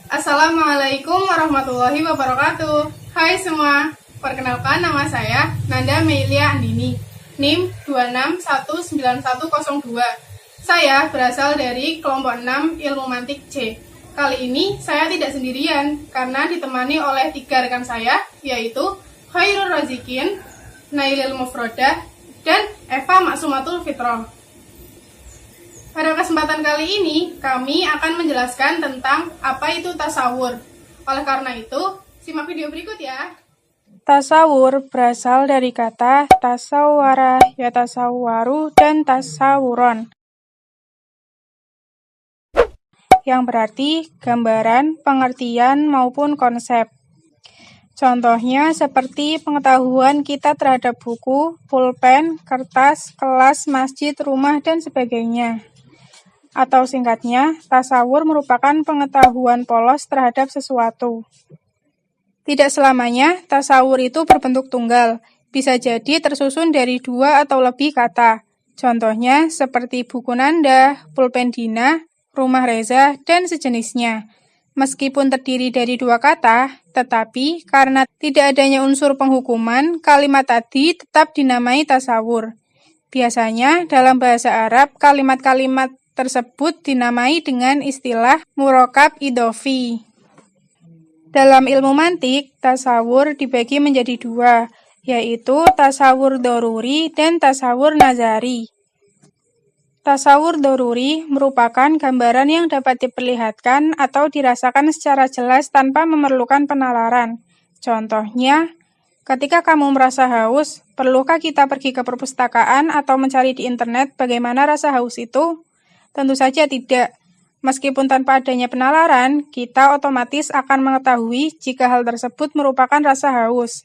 Assalamualaikum warahmatullahi wabarakatuh. Hai semua, perkenalkan nama saya Nanda Meilia Andini, NIM 2619102. Saya berasal dari kelompok 6 Ilmu Mantik C. Kali ini saya tidak sendirian karena ditemani oleh 3 rekan saya, yaitu Khairul Razikin, Nailil Mufrodah, dan Eva Maksumatul Fitroh. Pada kesempatan kali ini, kami akan menjelaskan tentang apa itu tasawur. Oleh karena itu, simak video berikut ya. Tasawur berasal dari kata tasawwara, yatasawwaru, dan tasawuron, yang berarti gambaran, pengertian, maupun konsep. Contohnya seperti pengetahuan kita terhadap buku, pulpen, kertas, kelas, masjid, rumah, dan sebagainya. Atau singkatnya, tasawur merupakan pengetahuan polos terhadap sesuatu. Tidak selamanya tasawur itu berbentuk tunggal, bisa jadi tersusun dari 2 atau lebih kata. Contohnya seperti buku Nanda, pulpen Dina, rumah Reza, dan sejenisnya. Meskipun terdiri dari 2 kata, tetapi karena tidak adanya unsur penghukuman, kalimat tadi tetap dinamai tasawur. Biasanya dalam bahasa Arab, kalimat-kalimat tersebut dinamai dengan istilah murokab idhofi. Dalam ilmu mantik, tasawur dibagi menjadi 2, yaitu tasawur doruri dan tasawur nazari. Tasawur doruri merupakan gambaran yang dapat diperlihatkan atau dirasakan secara jelas tanpa memerlukan penalaran. Contohnya, ketika kamu merasa haus, perlukah kita pergi ke perpustakaan atau mencari di internet bagaimana rasa haus itu? Tentu saja tidak. Meskipun tanpa adanya penalaran, kita otomatis akan mengetahui jika hal tersebut merupakan rasa haus.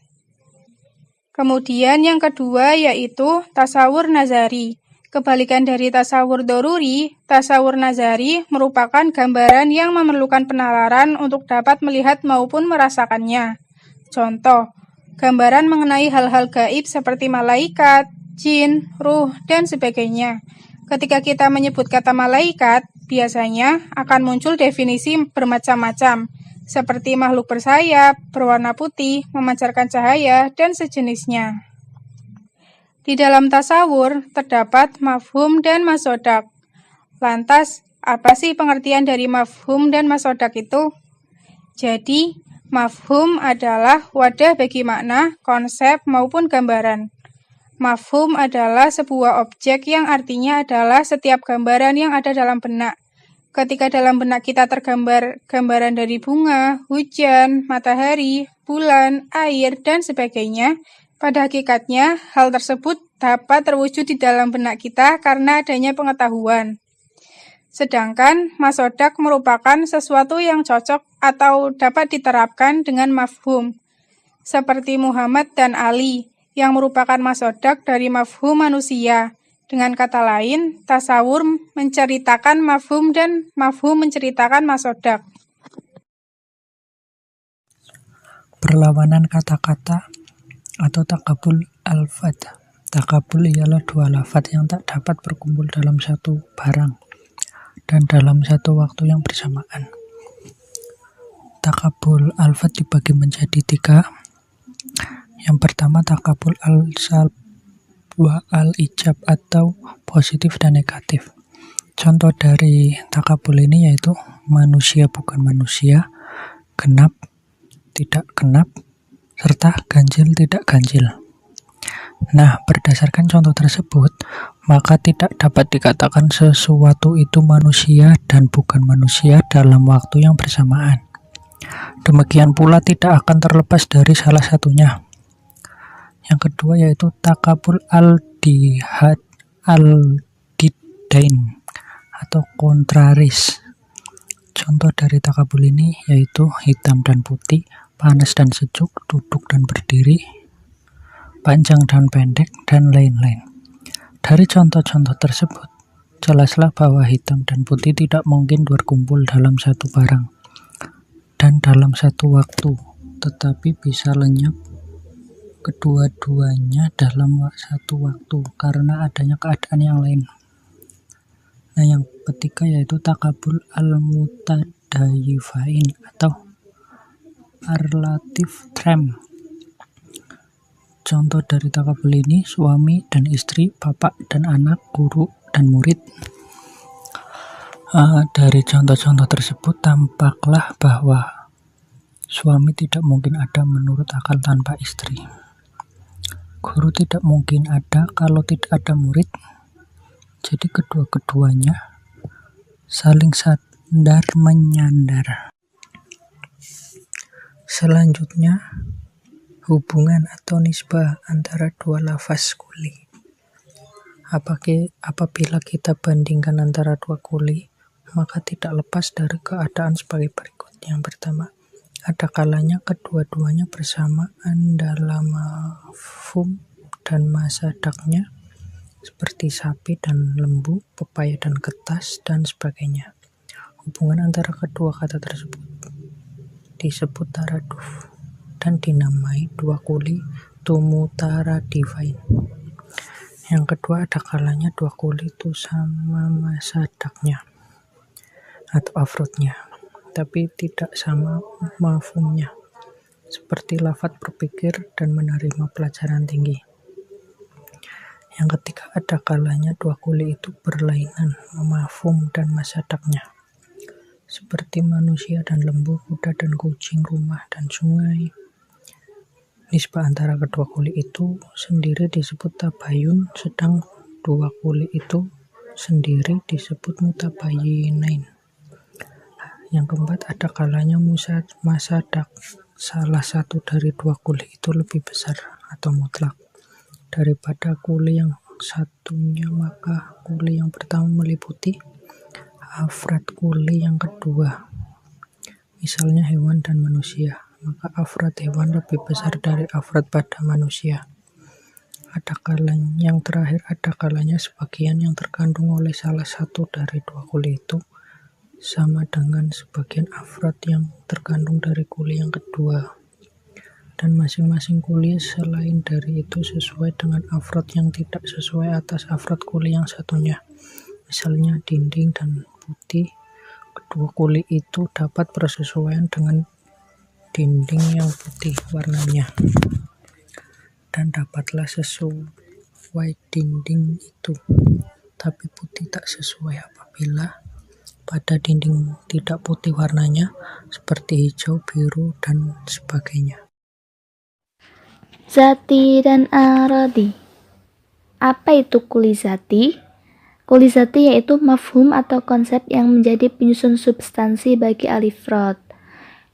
Kemudian yang kedua yaitu tasawur nazari. Kebalikan dari tasawur doruri, tasawur nazari merupakan gambaran yang memerlukan penalaran untuk dapat melihat maupun merasakannya. Contoh, gambaran mengenai hal-hal gaib seperti malaikat, jin, ruh, dan sebagainya. Ketika kita menyebut kata malaikat, biasanya akan muncul definisi bermacam-macam, seperti makhluk bersayap, berwarna putih, memancarkan cahaya, dan sejenisnya. Di dalam tasawur, terdapat mafhum dan masodak. Lantas, apa sih pengertian dari mafhum dan masodak itu? Jadi, mafhum adalah wadah bagi makna, konsep, maupun gambaran. Mafhum adalah sebuah objek yang artinya adalah setiap gambaran yang ada dalam benak. Ketika dalam benak kita tergambar gambaran dari bunga, hujan, matahari, bulan, air, dan sebagainya, pada hakikatnya hal tersebut dapat terwujud di dalam benak kita karena adanya pengetahuan. Sedangkan masodak merupakan sesuatu yang cocok atau dapat diterapkan dengan mafhum, seperti Muhammad dan Ali, yang merupakan masodak dari mafhum manusia. Dengan kata lain, tasawur menceritakan mafhum dan mafhum menceritakan masodak. Perlawanan kata-kata atau takabul alfad. Takabul ialah 2 lafadz yang tak dapat berkumpul dalam satu barang dan dalam satu waktu yang bersamaan. Takabul alfad dibagi menjadi 3. Yang pertama takabul al-salb wa al-ijab atau positif dan negatif. Contoh dari takabul ini yaitu manusia bukan manusia, genap tidak genap, serta ganjil tidak ganjil. Nah, berdasarkan contoh tersebut, maka tidak dapat dikatakan sesuatu itu manusia dan bukan manusia dalam waktu yang bersamaan. Demikian pula tidak akan terlepas dari salah satunya. Yang kedua yaitu takabul al-dihad al-didain atau kontraris. Contoh dari takabul ini yaitu hitam dan putih, panas dan sejuk, duduk dan berdiri, panjang dan pendek, dan lain-lain. Dari contoh-contoh tersebut, jelaslah bahwa hitam dan putih tidak mungkin berkumpul dalam satu barang dan dalam satu waktu, tetapi bisa lenyap kedua-duanya dalam satu waktu karena adanya keadaan yang lain. Nah, yang ketiga yaitu takabul al-mutad dayyifain atau relative term. Contoh dari takabul ini suami dan istri, bapak dan anak, guru dan murid. Dari contoh-contoh tersebut tampaklah bahwa suami tidak mungkin ada menurut akal tanpa istri. Guru tidak mungkin ada kalau tidak ada murid. Jadi kedua-keduanya saling sandar menyandar. Selanjutnya, hubungan atau nisbah antara dua lafaz kuli. Apabila kita bandingkan antara dua kuli, maka tidak lepas dari keadaan sebagai berikut. Yang pertama, ada kalanya kedua-duanya bersamaan dalam mafhum dan masadaknya, seperti sapi dan lembu, pepaya dan kertas, dan sebagainya. Hubungan antara kedua kata tersebut disebut taraduf dan dinamai dua kuli tumutaraddifain. Yang kedua, ada kalanya dua kuli itu sama masadaknya atau afrodnya, tapi tidak sama mafhumnya, seperti lafadz berpikir dan menerima pelajaran tinggi. Yang ketiga, ada kalanya dua kuli itu berlainan mafhum dan masadaknya, seperti manusia dan lembu, kuda dan kucing, rumah dan sungai. Nisbah antara kedua kuli itu sendiri disebut tabayun, sedang dua kuli itu sendiri disebut mutabayinain. Yang keempat, ada kalanya masadak salah satu dari dua kuli itu lebih besar atau mutlak daripada kuli yang satunya, maka kuli yang pertama meliputi afrad kuli yang kedua. Misalnya hewan dan manusia, maka afrad hewan lebih besar dari afrad pada manusia. Ada kalanya yang terakhir, ada kalanya sebagian yang terkandung oleh salah satu dari dua kuli itu sama dengan sebagian afrad yang terkandung dari kuli yang kedua, dan masing-masing kuli selain dari itu sesuai dengan afrad yang tidak sesuai atas afrad kuli yang satunya. Misalnya dinding dan putih, kedua kuli itu dapat bersesuaian dengan dinding yang putih warnanya, dan dapatlah sesuai dinding itu, tapi putih tak sesuai apabila pada dinding tidak putih warnanya, seperti hijau, biru, dan sebagainya. Zati dan aradi. Apa itu kuli zati? Kuli zati yaitu mafhum atau konsep yang menjadi penyusun substansi bagi al-ifrad.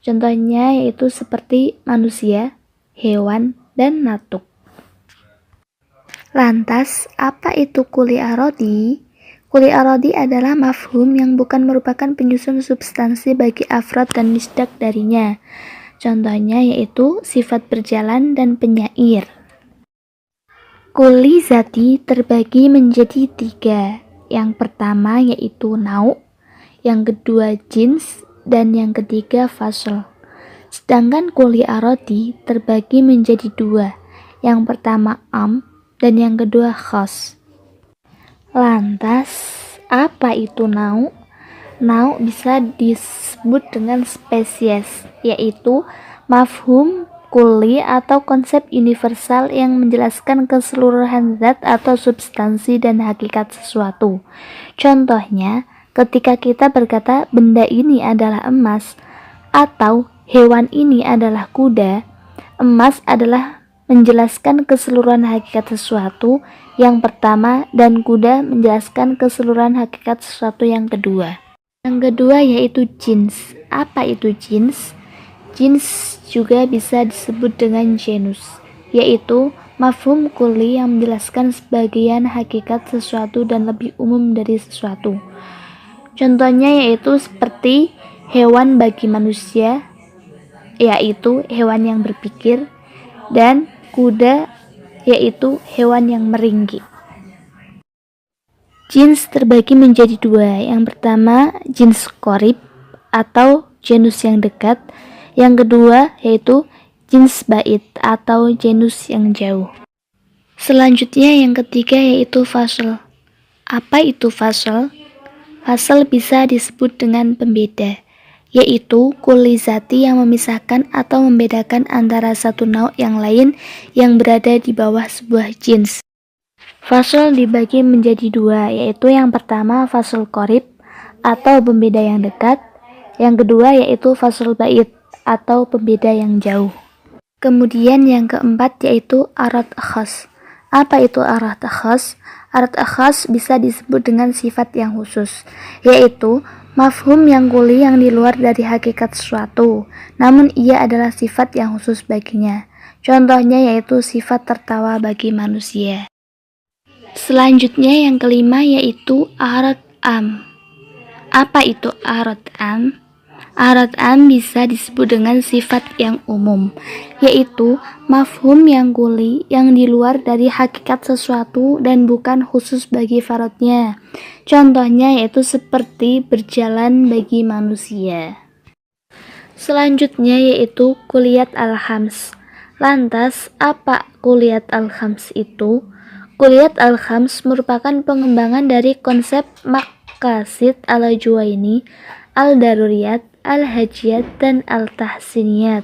Contohnya yaitu seperti manusia, hewan, dan natuk. Lantas, apa itu kuli aradi? Kuli aradi adalah mafhum yang bukan merupakan penyusun substansi bagi afrad dan misdak darinya. Contohnya yaitu sifat berjalan dan penyair. Kuli zati terbagi menjadi 3. Yang pertama yaitu nau', yang kedua jins, dan yang ketiga fasl. Sedangkan kuli aradi terbagi menjadi 2. Yang pertama am dan yang kedua khas. Lantas, apa itu nau'? Nau' bisa disebut dengan spesies, yaitu mafhum kuli atau konsep universal yang menjelaskan keseluruhan zat atau substansi dan hakikat sesuatu. Contohnya, ketika kita berkata benda ini adalah emas atau hewan ini adalah kuda, emas adalah menjelaskan keseluruhan hakikat sesuatu yang pertama dan kuda menjelaskan keseluruhan hakikat sesuatu yang kedua. Yang kedua yaitu jins. Apa itu jins? Jins juga bisa disebut dengan genus, yaitu mafhum kuli yang menjelaskan sebagian hakikat sesuatu dan lebih umum dari sesuatu. Contohnya yaitu seperti hewan bagi manusia, yaitu hewan yang berpikir, dan kuda, yaitu hewan yang meringgi. Jins terbagi menjadi 2. Yang pertama jins qorib atau genus yang dekat. Yang kedua yaitu jins ba'id atau genus yang jauh. Selanjutnya yang ketiga yaitu fasl. Apa itu fasl? Fasl bisa disebut dengan pembeda. yaitu kulizati yang memisahkan atau membedakan antara satu nauk yang lain yang berada di bawah sebuah jins. Fasl dibagi menjadi dua, yaitu yang pertama fasl qorib atau pembeda yang dekat, yang kedua yaitu fasl ba'id atau pembeda yang jauh. Kemudian yang keempat yaitu arad khas. Apa itu arad khas? Arad khas bisa disebut dengan sifat yang khusus, yaitu mafhum yang kuli yang di luar dari hakikat sesuatu, namun ia adalah sifat yang khusus baginya. Contohnya yaitu sifat tertawa bagi manusia. Selanjutnya yang kelima yaitu arad am. Apa itu arad am? Arad am bisa disebut dengan sifat yang umum, yaitu mafhum yang kuli yang di luar dari hakikat sesuatu dan bukan khusus bagi faradnya. Contohnya yaitu seperti berjalan bagi manusia. Selanjutnya yaitu kulliyat al-khams. Lantas, apa kulliyat al-khams itu? Kulliyat al-khams merupakan pengembangan dari konsep maqasid al-Juwaini, al-daruriyat, al-hajiyat, dan al-tahsiniyat.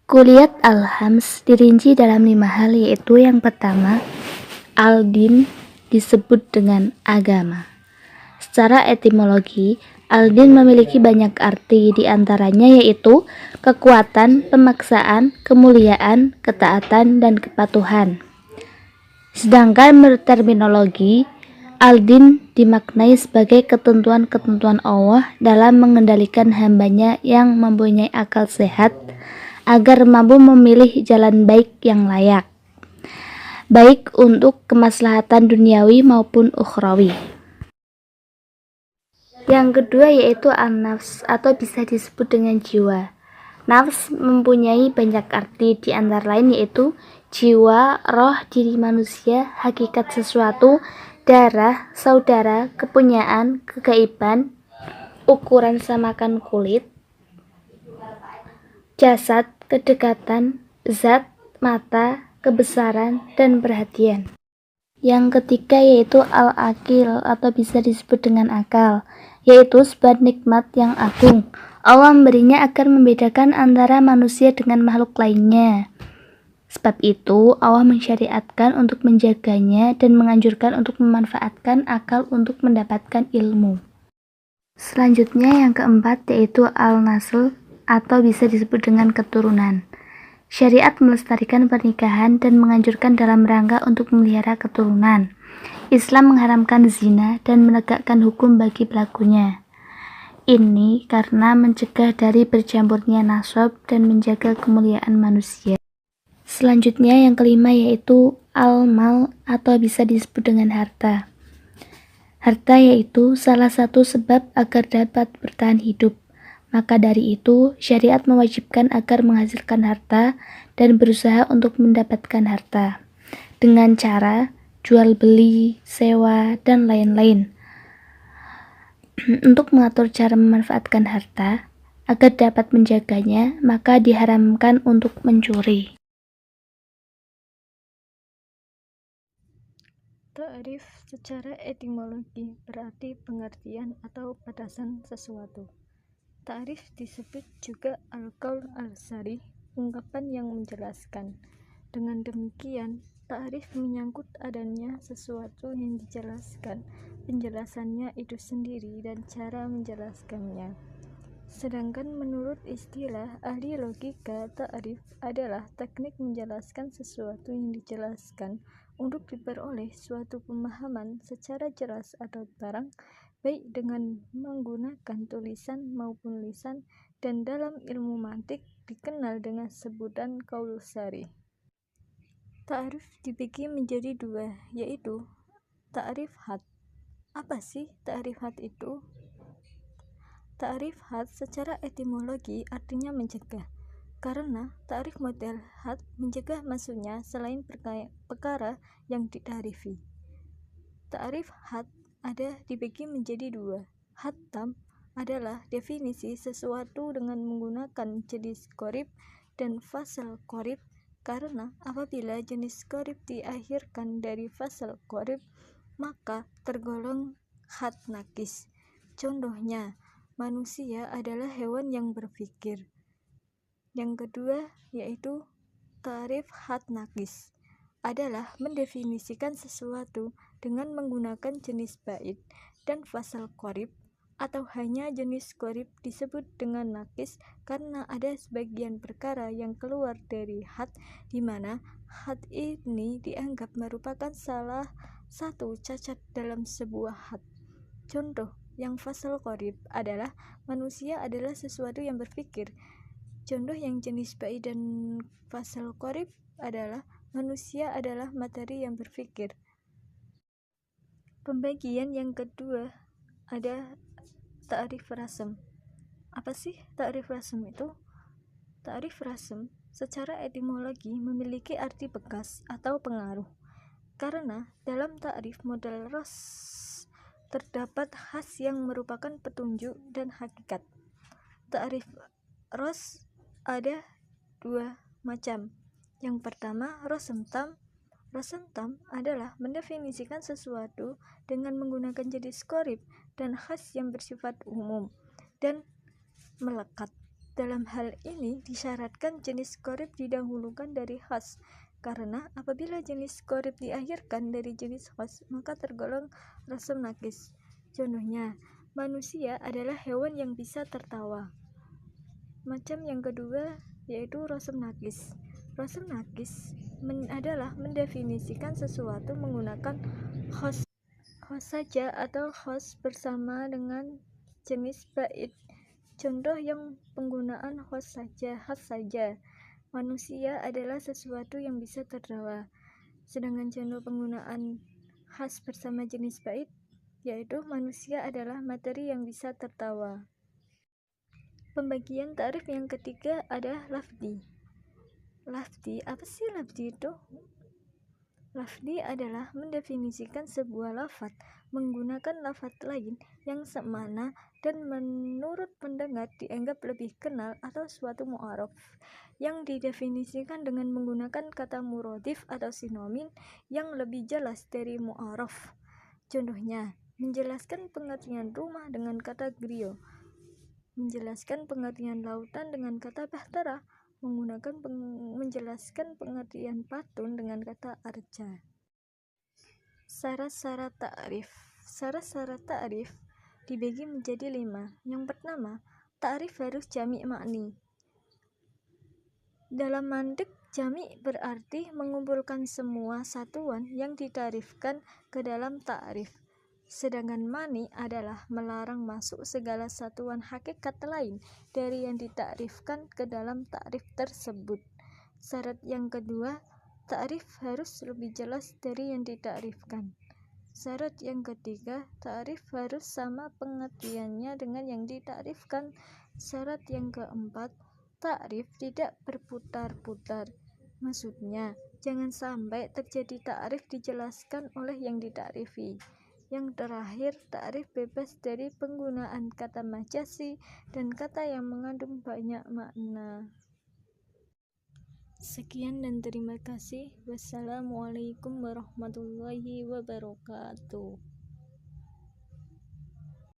Kulliyat al-khams dirinci dalam 5 hal, yaitu yang pertama, al-din disebut dengan agama. Secara etimologi, al-din memiliki banyak arti, diantaranya yaitu kekuatan, pemaksaan, kemuliaan, ketaatan, dan kepatuhan. Sedangkan menurut terminologi, al-din dimaknai sebagai ketentuan-ketentuan Allah dalam mengendalikan hambanya yang mempunyai akal sehat agar mampu memilih jalan baik yang layak, baik untuk kemaslahatan duniawi maupun ukhrawi. Yang kedua yaitu an-nafs atau bisa disebut dengan jiwa. Nafs mempunyai banyak arti, di antara lain yaitu jiwa, roh, diri manusia, hakikat sesuatu, darah, saudara, kepunyaan, kegaiban, ukuran samakan kulit, jasad, kedekatan, zat, mata, kebesaran, dan perhatian. Yang ketiga yaitu al-akil atau bisa disebut dengan akal, yaitu sebuah nikmat yang agung. Allah memberinya agar membedakan antara manusia dengan makhluk lainnya. Sebab itu, Allah mensyariatkan untuk menjaganya dan menganjurkan untuk memanfaatkan akal untuk mendapatkan ilmu. Selanjutnya yang keempat yaitu al-nasl atau bisa disebut dengan keturunan. Syariat melestarikan pernikahan dan menganjurkan dalam rangka untuk memelihara keturunan. Islam mengharamkan zina dan menegakkan hukum bagi pelakunya. Ini karena mencegah dari bercampurnya nasab dan menjaga kemuliaan manusia. Selanjutnya yang kelima yaitu al-mal atau bisa disebut dengan harta. Harta yaitu salah satu sebab agar dapat bertahan hidup. Maka dari itu, syariat mewajibkan agar menghasilkan harta dan berusaha untuk mendapatkan harta dengan cara jual beli, sewa, dan lain-lain. Untuk mengatur cara memanfaatkan harta agar dapat menjaganya, maka diharamkan untuk mencuri. Ta'rif secara etimologi berarti pengertian atau batasan sesuatu. Ta'rif disebut juga al-qaul al-sarih, ungkapan yang menjelaskan. Dengan demikian, ta'rif menyangkut adanya sesuatu yang dijelaskan, penjelasannya itu sendiri dan cara menjelaskannya. Sedangkan menurut istilah ahli logika, ta'rif adalah teknik menjelaskan sesuatu yang dijelaskan untuk diperoleh suatu pemahaman secara jelas atau terang, baik dengan menggunakan tulisan maupun lisan, dan dalam ilmu mantik dikenal dengan sebutan qaul sarih. Ta'rif dibagi menjadi dua, yaitu ta'rif had. Apa sih ta'rif had itu? Ta'rif had secara etimologi artinya mencegah, karena ta'rif model had mencegah masuknya selain perkara yang ditarifi. Ta'rif had ada dibagi menjadi dua. Had tam adalah definisi sesuatu dengan menggunakan jenis qorib dan fasal qorib, karena apabila jenis qorib diakhirkan dari fasal qorib, maka tergolong had nakis. Contohnya, manusia adalah hewan yang berpikir. Yang kedua yaitu ta'rif had naqis adalah mendefinisikan sesuatu dengan menggunakan jenis bait dan fasal qorib atau hanya jenis qorib disebut dengan naqis karena ada sebagian perkara yang keluar dari had di mana had ini dianggap merupakan salah satu cacat dalam sebuah had. Contoh yang fasal qorib adalah manusia adalah sesuatu yang berpikir. Contoh yang jenis bait dan fasal qorib adalah manusia adalah materi yang berpikir. Pembagian yang kedua ada ta'rif rasm. Apa sih ta'rif rasm itu? Ta'rif rasm secara etimologi memiliki arti bekas atau pengaruh. Karena dalam ta'rif modal ras terdapat khas yang merupakan petunjuk dan hakikat. Ta'rif ras ada dua macam. Yang pertama, rasm tam. Rasm tam adalah mendefinisikan sesuatu dengan menggunakan jenis qorib dan khas yang bersifat umum dan melekat. Dalam hal ini disyaratkan jenis qorib didahulukan dari khas, karena apabila jenis qorib diakhirkan dari jenis khas maka tergolong rasm naqis. Contohnya, manusia adalah hewan yang bisa tertawa. Macam yang kedua yaitu rasm naqis. Rasm naqis adalah mendefinisikan sesuatu menggunakan khas saja atau khas bersama dengan jenis bait. Contoh yang penggunaan khas saja. Manusia adalah sesuatu yang bisa tertawa. Sedangkan contoh penggunaan khas bersama jenis bait yaitu manusia adalah materi yang bisa tertawa. Pembagian ta'rif yang ketiga ada lafzi. Lafzi, apa sih lafzi itu? Lafzi adalah mendefinisikan sebuah lafaz menggunakan lafaz lain yang semakna dan menurut pendengar dianggap lebih kenal atau suatu mu'araf yang didefinisikan dengan menggunakan kata muradif atau sinonim yang lebih jelas dari mu'araf. Contohnya, menjelaskan pengertian rumah dengan kata griyo, menjelaskan pengertian lautan dengan kata bahtera, menjelaskan pengertian patun dengan kata arja. Syarat-syarat ta'rif. Syarat-syarat ta'rif dibagi menjadi 5. Yang pertama, ta'rif harus jami' makni. Dalam mantik, jami' berarti mengumpulkan semua satuan yang ditarifkan ke dalam ta'rif. Sedangkan mani adalah melarang masuk segala satuan hakikat lain dari yang ditakrifkan ke dalam takrif tersebut. Syarat yang kedua, takrif harus lebih jelas dari yang ditakrifkan. Syarat yang ketiga, takrif harus sama pengertiannya dengan yang ditakrifkan. Syarat yang keempat, takrif tidak berputar-putar. Maksudnya, jangan sampai terjadi takrif dijelaskan oleh yang ditakrifi. Yang terakhir, ta'rif bebas dari penggunaan kata majazi dan kata yang mengandung banyak makna. Sekian dan terima kasih. Wassalamualaikum warahmatullahi wabarakatuh.